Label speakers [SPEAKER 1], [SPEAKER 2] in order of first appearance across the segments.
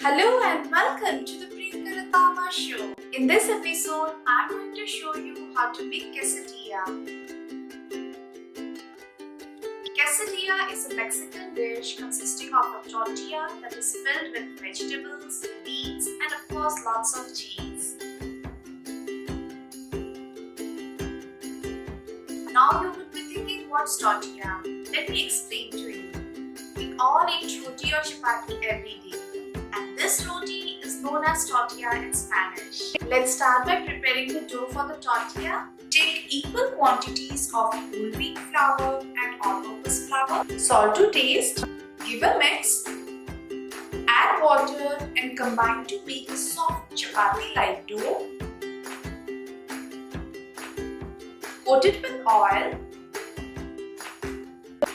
[SPEAKER 1] Hello and welcome to the Priyanka Rattawa show. In this episode, I'm going to show you how to make quesadilla. Quesadilla is a Mexican dish consisting of a tortilla that is filled with vegetables, beans, and of course lots of cheese. Now you would be thinking, what's tortilla? Let me explain to you. We all eat roti or chapati every day. And this roti is known as tortilla in Spanish. Let's start by preparing the dough for the tortilla. Take equal quantities of whole wheat flour and all-purpose flour, salt to taste, give a mix, add water and combine to make a soft chapati-like dough. Coat it with oil,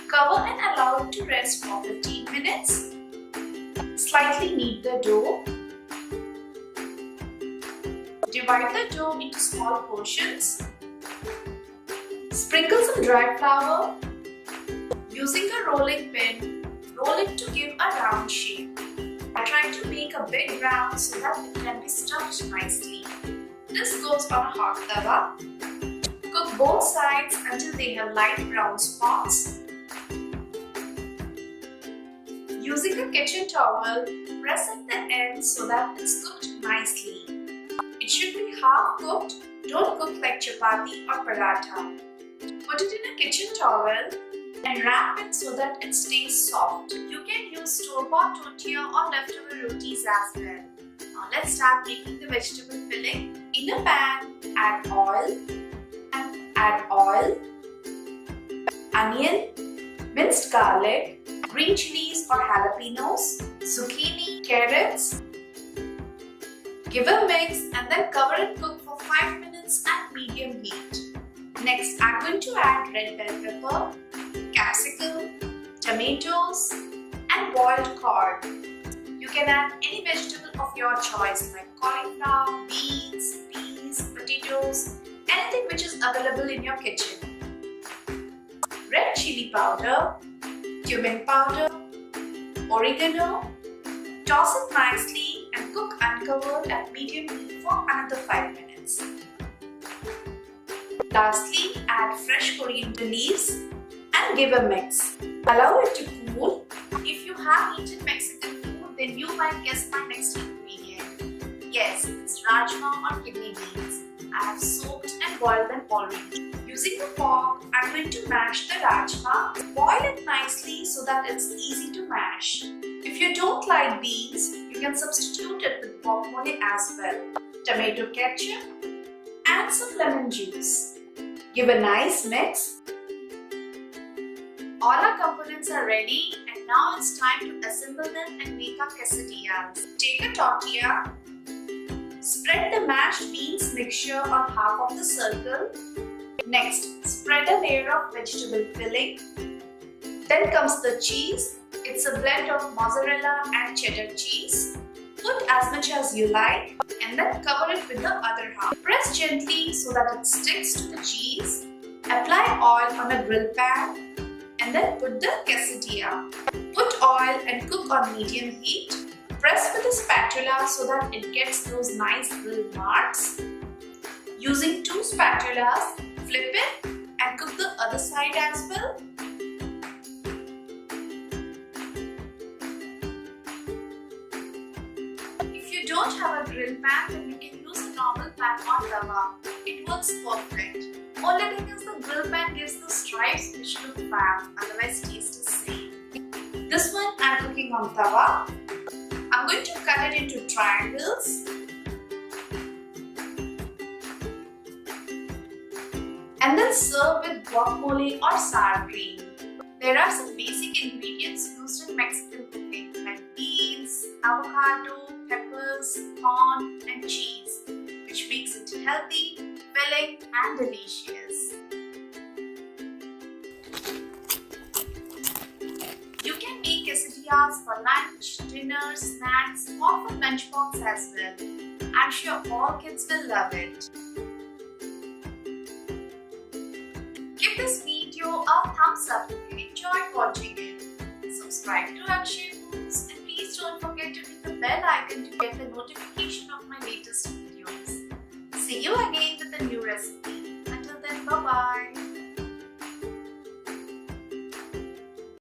[SPEAKER 1] cover and allow it to rest for 15 minutes. Slightly knead the dough. Divide the dough into small portions. Sprinkle some dry flour. Using a rolling pin, roll it to give a round shape. Try to make a big round so that it can be stuffed nicely. This goes on a hot tawa. Cook both sides until they have light brown spots. Using a kitchen towel, press at the end so that it's cooked nicely. It should be half cooked, don't cook like chapati or paratha. Put it in a kitchen towel and wrap it so that it stays soft. You can use store-bought tortilla or leftover rotis as well. Now let's start making the vegetable filling. In a pan, add oil, onion, minced garlic, green chillies or jalapenos, zucchini, carrots. Give a mix and then cover and cook for 5 minutes at medium heat. Next, I'm going to add red bell pepper, capsicum, tomatoes and boiled corn. You can add any vegetable of your choice like cauliflower, beans, peas, potatoes, anything which is available in your kitchen. Red chili powder, cumin powder, oregano. Toss it nicely and cook uncovered at medium heat for another 5 minutes. Lastly, add fresh coriander leaves and give a mix. Allow it to cool. If you have eaten Mexican food, then you might guess my next ingredient. Yes, it's Rajma or kidney beans. I have soaked and boiled them already. Using a fork, I'm going to mash the Rajma. Boil it nicely so that it's easy to mash. If you don't like beans, you can substitute it with guacamole as well. Tomato Ketchup and some lemon juice. Give a nice mix. All our components are ready and now it's time to assemble them and make our quesadillas. Take a tortilla. Spread the mashed beans mixture on half of the circle. Next, spread a layer of vegetable filling. Then comes the cheese. It's a blend of mozzarella and cheddar cheese. Put as much as you like and then cover it with the other half. Press gently so that it sticks to the cheese. Apply oil on a grill pan and then put the quesadilla. Put oil and cook on medium heat. Press with a spatula so that it gets those nice grill marks. Using 2 spatulas, flip it and cook the other side as well. If you don't have a grill pan, then you can use a normal pan or tawa. It works perfect. Only thing is the grill pan gives the stripes which look fab, otherwise taste is same. This one I'm cooking on tawa. I'm going to cut it into triangles. And then serve with guacamole or sour cream. There are some basic ingredients used in Mexican cooking like beans, avocado, peppers, corn and cheese, which makes it healthy, filling and delicious. You can make quesadillas for lunch, dinner, snacks or for lunchbox as well. I'm sure all kids will love it. Give this video a thumbs up if you enjoyed watching it. Subscribe to Akshay Foods and please don't forget to hit the bell icon get the notification of my latest videos. See you again with a new recipe. Until then, bye-bye.